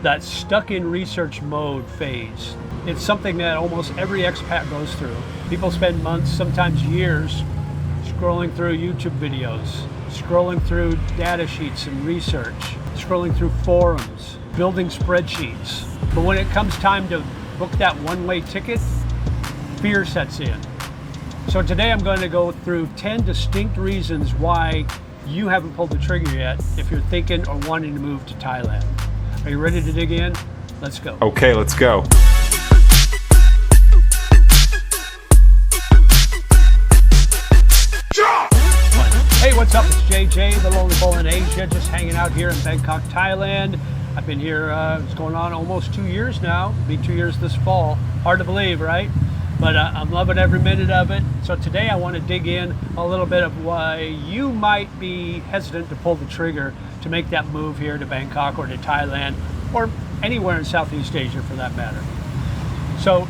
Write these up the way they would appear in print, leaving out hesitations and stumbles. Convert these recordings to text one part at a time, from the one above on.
that stuck in research mode phase. It's something that almost every expat goes through. People spend months, sometimes years, scrolling through YouTube videos, scrolling through data sheets and research, scrolling through forums, building spreadsheets. But when it comes time to book that one-way ticket, fear sets in. So today I'm going to go through 10 distinct reasons why you haven't pulled the trigger yet if you're thinking or wanting to move to Thailand. Are you ready to dig in? Let's go. Okay, let's go. Hey, what's up? It's JJ, the Lonely Bull in Asia, just hanging out here in Bangkok, Thailand. I've been here, it's going on almost 2 years now. It'll be 2 years this fall. Hard to believe, right? But I'm loving every minute of it. So today I want to dig in a little bit of why you might be hesitant to pull the trigger to make that move here to Bangkok or to Thailand or anywhere in Southeast Asia for that matter. So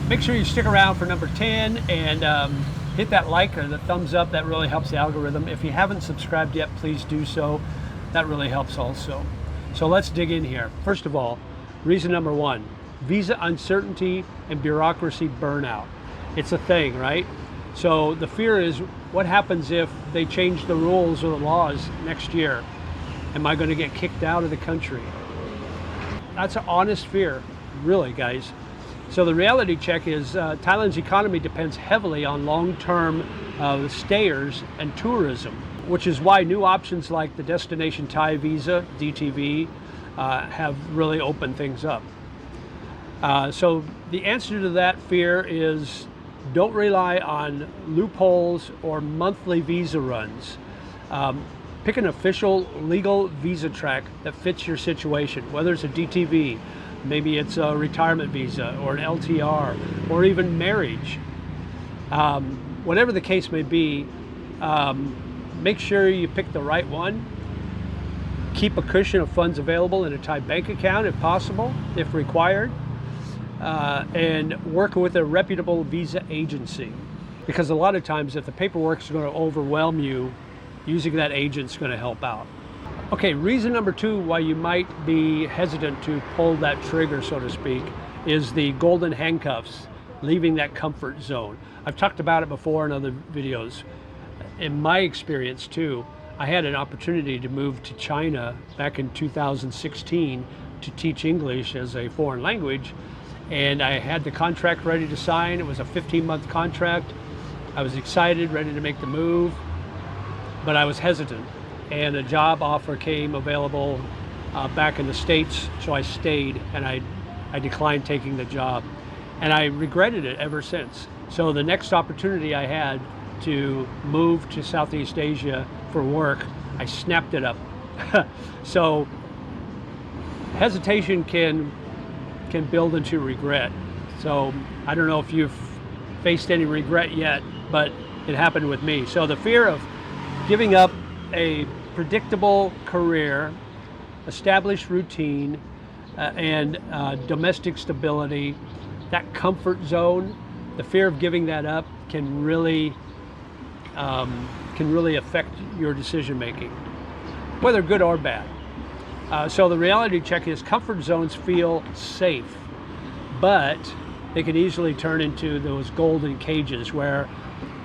make sure you stick around for number 10 and hit that like or the thumbs up. That really helps the algorithm. If you haven't subscribed yet, please do so. That really helps also. So let's dig in here. First of all, reason number 1, visa uncertainty and bureaucracy burnout. It's a thing, right? So the fear is, what happens if they change the rules or the laws next year? Am I going to get kicked out of the country? That's an honest fear, really, guys. So the reality check is Thailand's economy depends heavily on long-term stayers and tourism, which is why new options like the Destination Thai Visa, DTV, have really opened things up. So the answer to that fear is don't rely on loopholes or monthly visa runs. Pick an official legal visa track that fits your situation, whether it's a DTV, maybe it's a retirement visa or an LTR or even marriage. Whatever the case may be, make sure you pick the right one. Keep a cushion of funds available in a Thai bank account if possible, if required. And work with a reputable visa agency, because a lot of times if the paperwork is going to overwhelm you, using that agent is going to help out. Okay, reason number 2 why you might be hesitant to pull that trigger, so to speak, is the golden handcuffs, leaving that comfort zone. I've talked about it before in other videos. In my experience too, I had an opportunity to move to China back in 2016 to teach English as a foreign language. And I had the contract ready to sign. It was a 15-month contract. I was excited, ready to make the move, but I was hesitant. And a job offer came available back in the States, so I stayed and I declined taking the job. And I regretted it ever since. So the next opportunity I had to move to Southeast Asia for work, I snapped it up. So hesitation can build into regret. So I don't know if you've faced any regret yet, but it happened with me. So the fear of giving up a predictable career, established routine, and domestic stability, that comfort zone, the fear of giving that up can really affect your decision making, whether good or bad. So the reality check is comfort zones feel safe, but they can easily turn into those golden cages where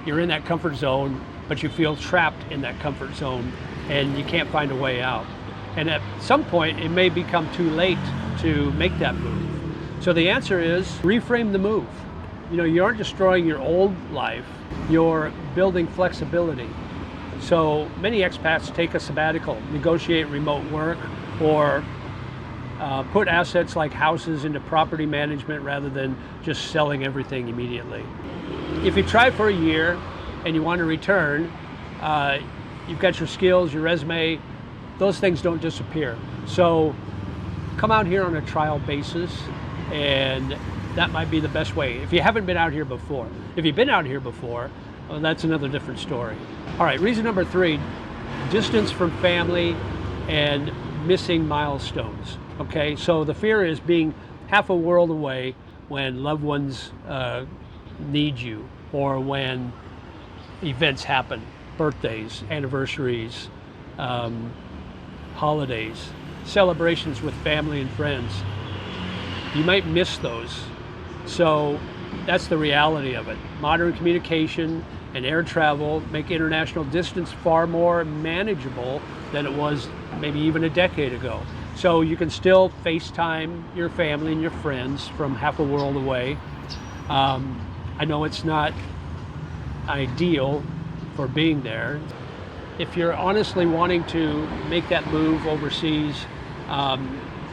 you're in that comfort zone, but you feel trapped in that comfort zone and you can't find a way out. And at some point, it may become too late to make that move. So the answer is reframe the move. You know, you aren't destroying your old life, you're building flexibility. So many expats take a sabbatical, negotiate remote work, or put assets like houses into property management rather than just selling everything immediately. If you try for a year and you want to return, you've got your skills, your resume, those things don't disappear. So come out here on a trial basis, and that might be the best way if you haven't been out here before. If you've been out here before, well, that's another different story. All right, reason number 3, distance from family and missing milestones. Okay, so the fear is being half a world away when loved ones need you, or when events happen, birthdays, anniversaries, holidays. celebrations with family and friends. You might miss those. So that's the reality of it. Modern communication and air travel make international distance far more manageable than it was maybe even a decade ago. So you can still FaceTime your family and your friends from half a world away. I know it's not ideal for being there. If you're honestly wanting to make that move overseas,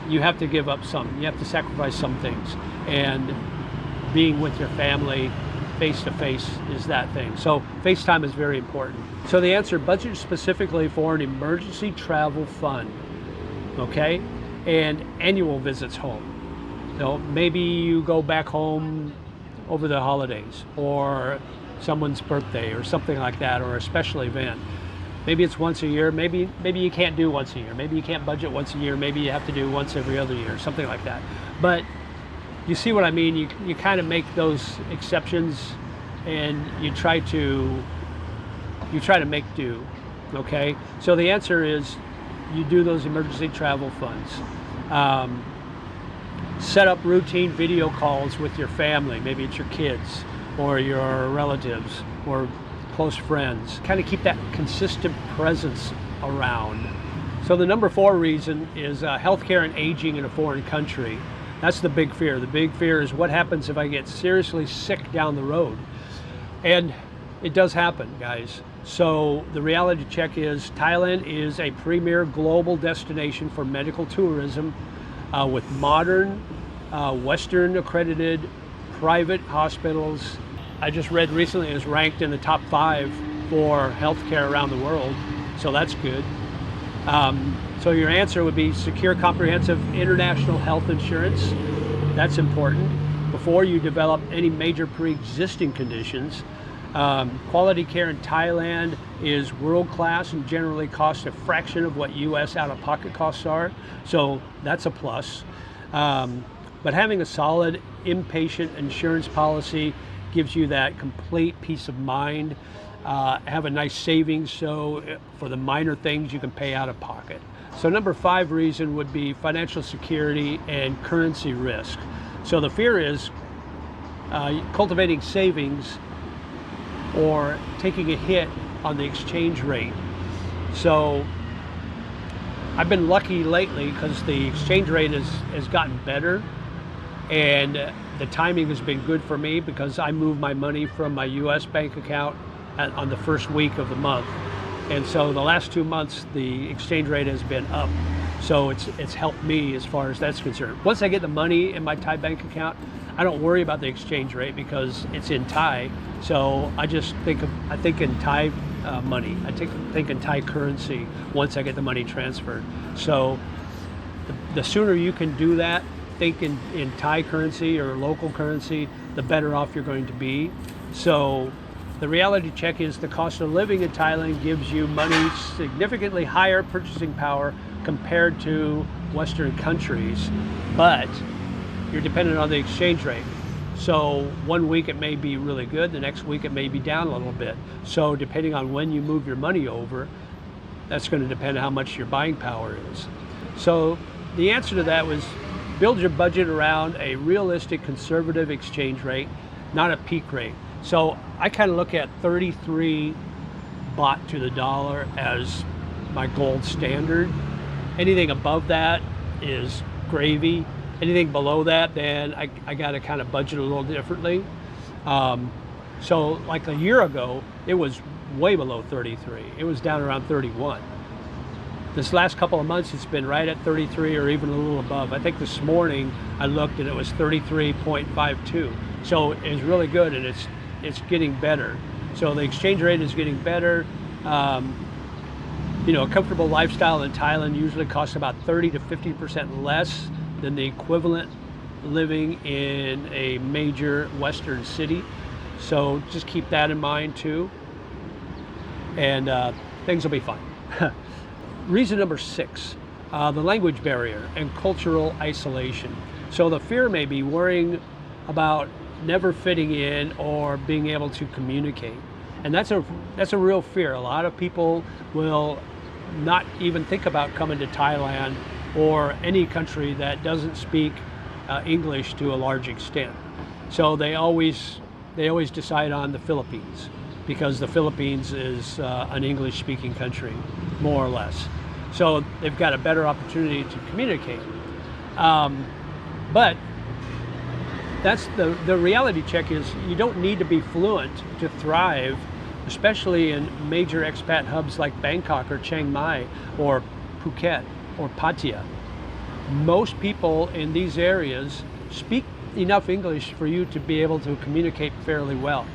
you have to give up some. You have to sacrifice some things. And being with your family face to face is that thing. So FaceTime is very important. So the answer, budget specifically for an emergency travel fund, okay? And annual visits home. So maybe you go back home over the holidays or someone's birthday or something like that, or a special event. Maybe it's once a year, maybe you can't do once a year, maybe you can't budget once a year, maybe you have to do once every other year, something like that. But you see what I mean? You kind of make those exceptions and you try to make do, okay? So the answer is you do those emergency travel funds. Set up routine video calls with your family, maybe it's your kids or your relatives or close friends. Kind of keep that consistent presence around. So the number 4 reason is healthcare and aging in a foreign country. That's the big fear. The big fear is what happens if I get seriously sick down the road. And it does happen, guys. So the reality check is Thailand is a premier global destination for medical tourism with modern, Western accredited private hospitals. I just read recently it was ranked in the top 5 for healthcare around the world, so that's good. So your answer would be secure comprehensive international health insurance. That's important before you develop any major pre-existing conditions. Quality care in Thailand is world-class and generally costs a fraction of what US out-of-pocket costs are, so that's a plus. But having a solid inpatient insurance policy gives you that complete peace of mind. Have a nice savings, so for the minor things you can pay out of pocket. So number 5 reason would be financial security and currency risk. So the fear is cultivating savings or taking a hit on the exchange rate. So I've been lucky lately because the exchange rate has gotten better, and the timing has been good for me because I move my money from my US bank account on the first week of the month. And so the last 2 months, the exchange rate has been up. So it's helped me as far as that's concerned. Once I get the money in my Thai bank account, I don't worry about the exchange rate because it's in Thai. So I just think in Thai money. I think in Thai currency once I get the money transferred. So the sooner you can do that, think in Thai currency or local currency, the better off you're going to be. So the reality check is the cost of living in Thailand gives you money significantly higher purchasing power compared to Western countries, but you're dependent on the exchange rate. So one week it may be really good, the next week it may be down a little bit. So depending on when you move your money over, that's going to depend on how much your buying power is. So the answer to that was build your budget around a realistic conservative exchange rate, not a peak rate. So I kind of look at 33 baht to the dollar as my gold standard. Anything above that is gravy. Anything below that, then I got to kind of budget a little differently. So like a year ago, it was way below 33. It was down around 31. This last couple of months, it's been right at 33 or even a little above. I think this morning I looked and it was 33.52. So it's really good, and it's getting better. So the exchange rate is getting better. A comfortable lifestyle in Thailand usually costs about 30 to 50% less than the equivalent living in a major Western city. So just keep that in mind too, and things will be fine. Reason number 6, the language barrier and cultural isolation. So the fear may be worrying about never fitting in or being able to communicate. And that's a real fear. A lot of people will not even think about coming to Thailand or any country that doesn't speak English to a large extent. So they always decide on the Philippines, because the Philippines is an English-speaking country, more or less. So they've got a better opportunity to communicate. But that's the reality check is you don't need to be fluent to thrive, especially in major expat hubs like Bangkok or Chiang Mai or Phuket or Pattaya. Most people in these areas speak enough English for you to be able to communicate fairly well.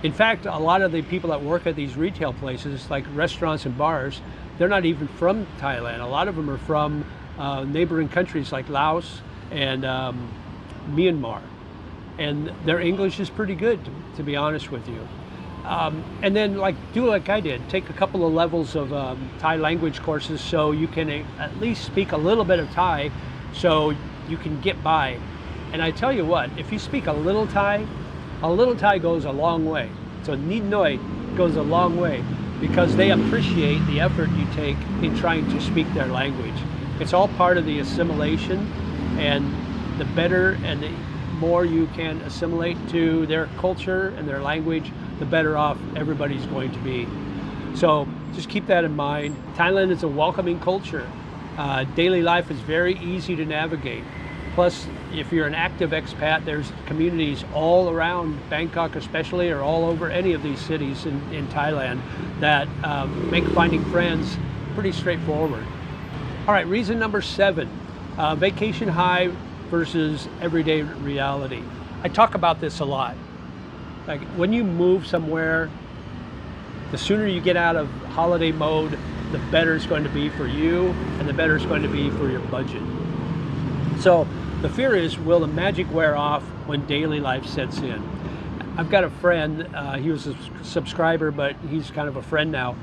In fact, a lot of the people that work at these retail places, like restaurants and bars, they're not even from Thailand. A lot of them are from neighboring countries like Laos and Myanmar. And their English is pretty good, to be honest with you. And then do like I did, take a couple of levels of Thai language courses so you can at least speak a little bit of Thai so you can get by. And I tell you what, if you speak a little Thai goes a long way. So Nid Noi goes a long way because they appreciate the effort you take in trying to speak their language. It's all part of the assimilation, and the better and the more you can assimilate to their culture and their language, the better off everybody's going to be. So just keep that in mind. Thailand is a welcoming culture. Daily life is very easy to navigate. Plus, if you're an active expat, there's communities all around Bangkok especially, or all over any of these cities in Thailand that make finding friends pretty straightforward. All right, reason number 7, vacation high versus everyday reality. I talk about this a lot. Like when you move somewhere, the sooner you get out of holiday mode, the better it's going to be for you and the better it's going to be for your budget. So the fear is, will the magic wear off when daily life sets in? I've got a friend, he was a subscriber, but he's kind of a friend now.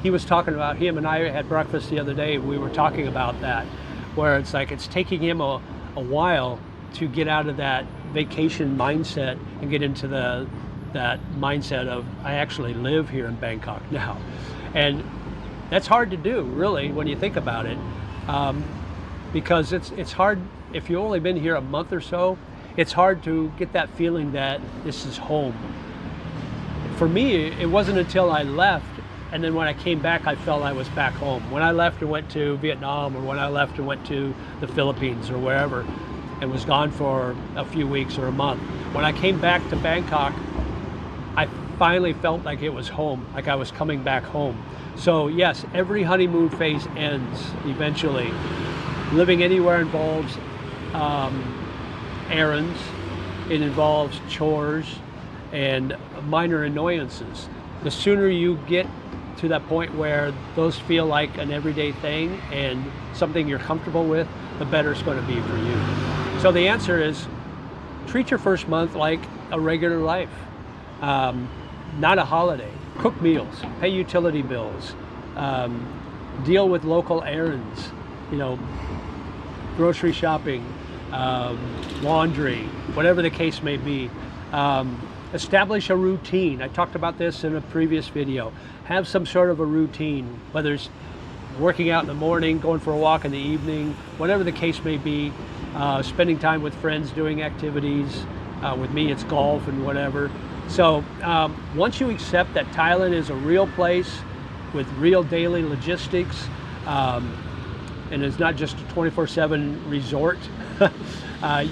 He was talking about, him and I had breakfast the other day, we were talking about that, where it's like it's taking him a while to get out of that vacation mindset and get into that mindset of, I actually live here in Bangkok now. And that's hard to do, really, when you think about it, because it's hard. If you've only been here a month or so, it's hard to get that feeling that this is home. For me, it wasn't until I left, and then when I came back, I felt I was back home. When I left and went to Vietnam, or when I left and went to the Philippines or wherever, and was gone for a few weeks or a month, when I came back to Bangkok, I finally felt like it was home, like I was coming back home. So yes, every honeymoon phase ends eventually. Living anywhere involves errands, it involves chores and minor annoyances. The sooner you get to that point where those feel like an everyday thing and something you're comfortable with, the better it's going to be for you. So the answer is, treat your first month like a regular life, not a holiday. Cook meals, pay utility bills, deal with local errands, grocery shopping, laundry, whatever the case may be. Establish a routine. I talked about this in a previous video. Have some sort of a routine, whether it's working out in the morning, going for a walk in the evening, whatever the case may be, spending time with friends, doing activities. With me, it's golf and whatever. So once you accept that Thailand is a real place with real daily logistics, and it's not just a 24/7 resort,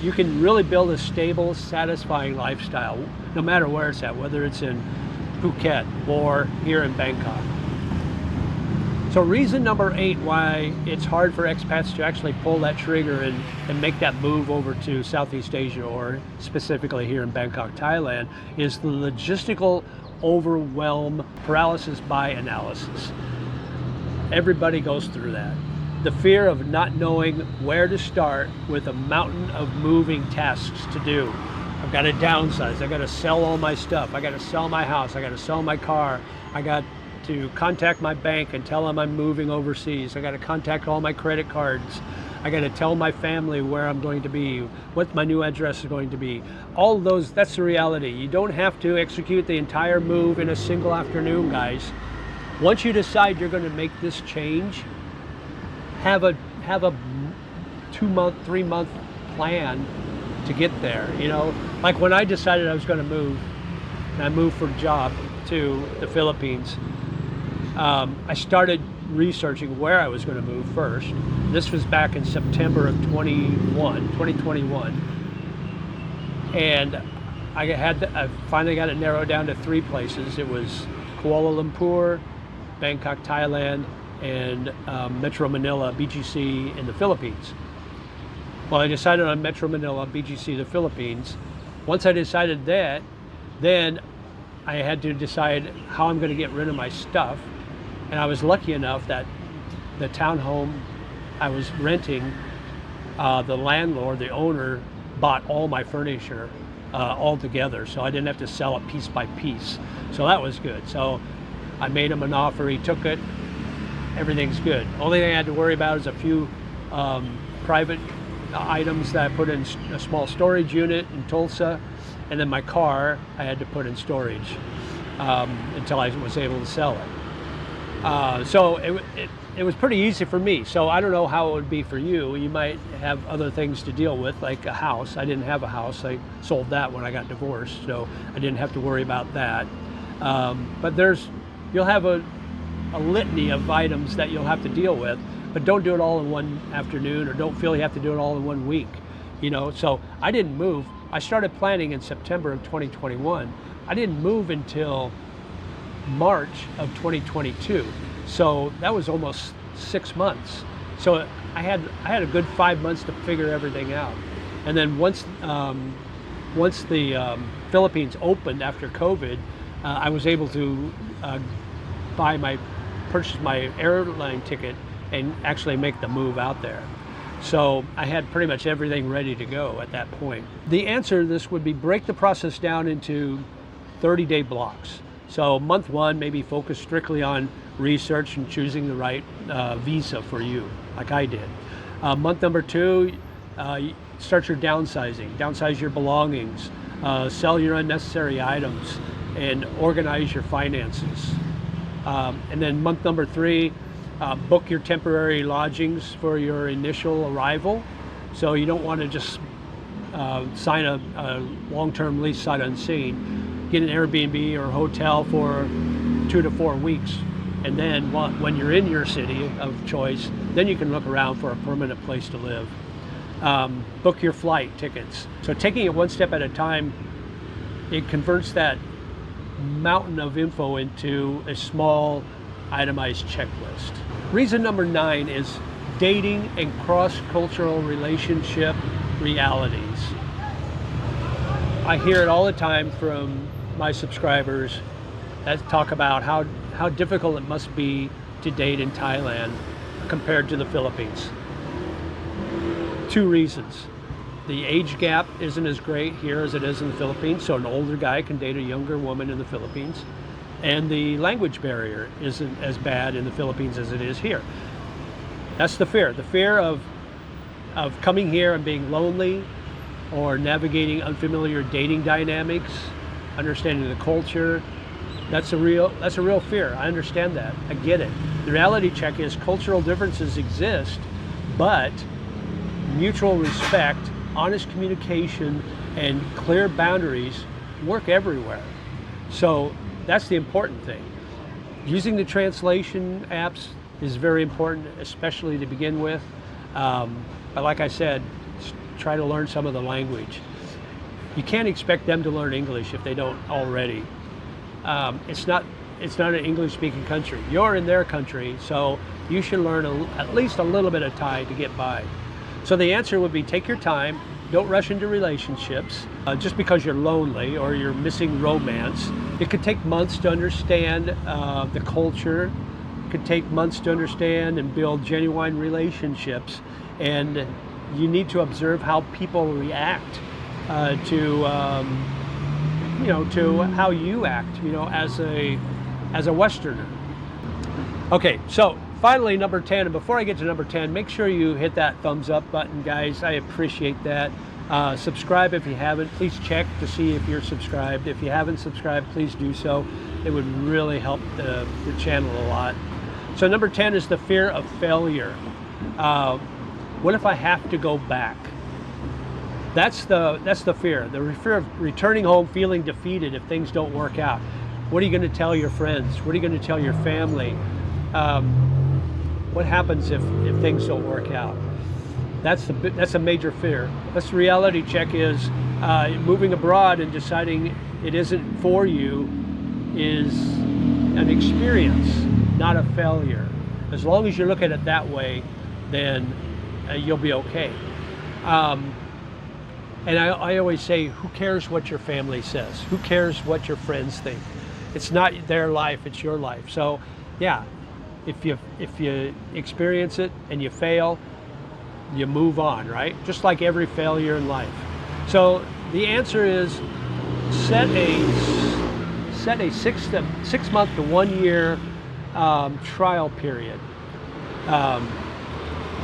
you can really build a stable, satisfying lifestyle, no matter where it's at, whether it's in Phuket or here in Bangkok. So reason number 8 why it's hard for expats to actually pull that trigger and make that move over to Southeast Asia, or specifically here in Bangkok, Thailand, is the logistical overwhelm, paralysis by analysis. Everybody goes through that. The fear of not knowing where to start with a mountain of moving tasks to do. I've got to downsize, I've got to sell all my stuff, I got to sell my house, I got to sell my car, I got to contact my bank and tell them I'm moving overseas, I got to contact all my credit cards, I got to tell my family where I'm going to be, what my new address is going to be. All of those, that's the reality. You don't have to execute the entire move in a single afternoon, guys. Once you decide you're going to make this change, have have a 2-month, 3-month plan to get there. You know, like when I decided I was going to move, and I moved for a job to the Philippines, I started researching where I was going to move first. This was back in September of 2021. And I finally got it narrowed down to 3 places. It was Kuala Lumpur, Bangkok, Thailand, and Metro Manila, BGC in the Philippines. Well, I decided on Metro Manila, BGC, the Philippines. Once I decided that, then I had to decide how I'm going to get rid of my stuff. And I was lucky enough that the townhome I was renting, the landlord, the owner, bought all my furniture all together, so I didn't have to sell it piece by piece. So that was good. So I made him an offer, he took it, everything's good. Only thing I had to worry about is a few private items that I put in a small storage unit in Tulsa, and then my car I had to put in storage until I was able to sell it. So it was pretty easy for me. So I don't know how it would be for you. You might have other things to deal with, like a house. I didn't have a house. I sold that when I got divorced, so I didn't have to worry about that. But you'll have a litany of items that you'll have to deal with, but don't do it all in one afternoon, or don't feel you have to do it all in 1 week. You know, so I didn't move. I started planning in September of 2021. I didn't move until March of 2022. So that was almost 6 months. So I had a good 5 months to figure everything out. And then once the Philippines opened after COVID, I was able to purchase my airline ticket and actually make the move out there. So I had pretty much everything ready to go at that point. The answer to this would be break the process down into 30-day blocks. So month 1, maybe focus strictly on research and choosing the right visa for you, like I did. Month number 2, start your downsizing. Downsize your belongings, sell your unnecessary items, and organize your finances. And then month number 3, book your temporary lodgings for your initial arrival. So you don't want to just sign a long-term lease sight unseen. Get an Airbnb or hotel for 2 to 4 weeks. And then when you're in your city of choice, then you can look around for a permanent place to live. Book your flight tickets. So taking it one step at a time, it converts that mountain of info into a small itemized checklist. Reason number 9 is dating and cross-cultural relationship realities. I hear it all the time from my subscribers that talk about how difficult it must be to date in Thailand compared to the Philippines. 2 reasons. The age gap isn't as great here as it is in the Philippines, so an older guy can date a younger woman in the Philippines. And the language barrier isn't as bad in the Philippines as it is here. That's the fear of coming here and being lonely, or navigating unfamiliar dating dynamics, understanding the culture. That's a real fear. I understand that. I get it. The reality check is cultural differences exist, but mutual respect, honest communication, and clear boundaries work everywhere. So that's the important thing. Using the translation apps is very important, especially to begin with. But like I said, try to learn some of the language. You can't expect them to learn English if they don't already. It's not an English-speaking country. You're in their country, so you should learn at least a little bit of Thai to get by. So the answer would be take your time. Don't rush into relationships just because you're lonely or you're missing romance. It could take months to understand the culture. It could take months to understand and build genuine relationships. And you need to observe how people react to how you act, as a Westerner. Okay, so finally, number 10, and before I get to number 10, make sure you hit that thumbs up button, guys. I appreciate that. Subscribe if you haven't. Please check to see if you're subscribed. If you haven't subscribed, please do so. It would really help the channel a lot. So number 10 is the fear of failure. What if I have to go back? That's the fear. The fear of returning home feeling defeated if things don't work out. What are you going to tell your friends? What are you going to tell your family? What happens if things don't work out? That's a major fear. That's the reality check is moving abroad and deciding it isn't for you is an experience, not a failure. As long as you look at it that way, then you'll be okay. And I always say, who cares what your family says? Who cares what your friends think? It's not their life, it's your life. So yeah, if you experience it and you fail, you move on, right? Just like every failure in life. So the answer is set a 6 month to 1 year trial period.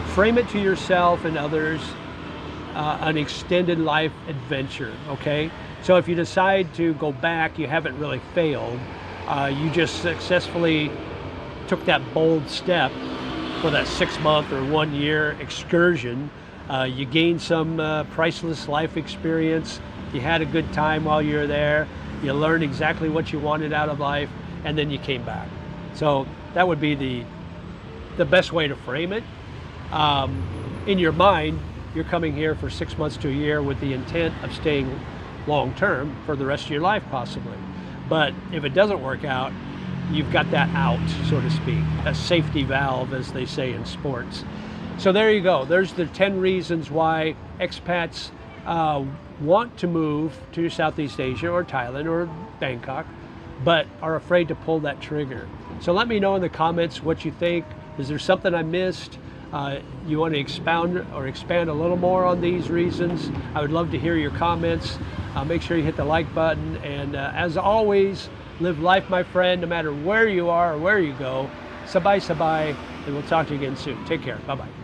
Frame it to yourself and others an extended life adventure, okay? So if you decide to go back, you haven't really failed. You just successfully took that bold step for that 6 month or 1 year excursion. You gained some priceless life experience. You had a good time while you were there. You learned exactly what you wanted out of life, and then you came back. So that would be the best way to frame it. In your mind, you're coming here for 6 months to a year with the intent of staying long term for the rest of your life possibly. But if it doesn't work out, you've got that out, so to speak, a safety valve, as they say in sports. So there you go. There's the 10 reasons why expats want to move to Southeast Asia or Thailand or Bangkok, but are afraid to pull that trigger. So let me know in the comments what you think. Is there something I missed? You want to expand a little more on these reasons? I would love to hear your comments. Make sure you hit the like button, and as always, live life, my friend, no matter where you are or where you go. Sabay sabay, and we'll talk to you again soon. Take care. Bye-bye.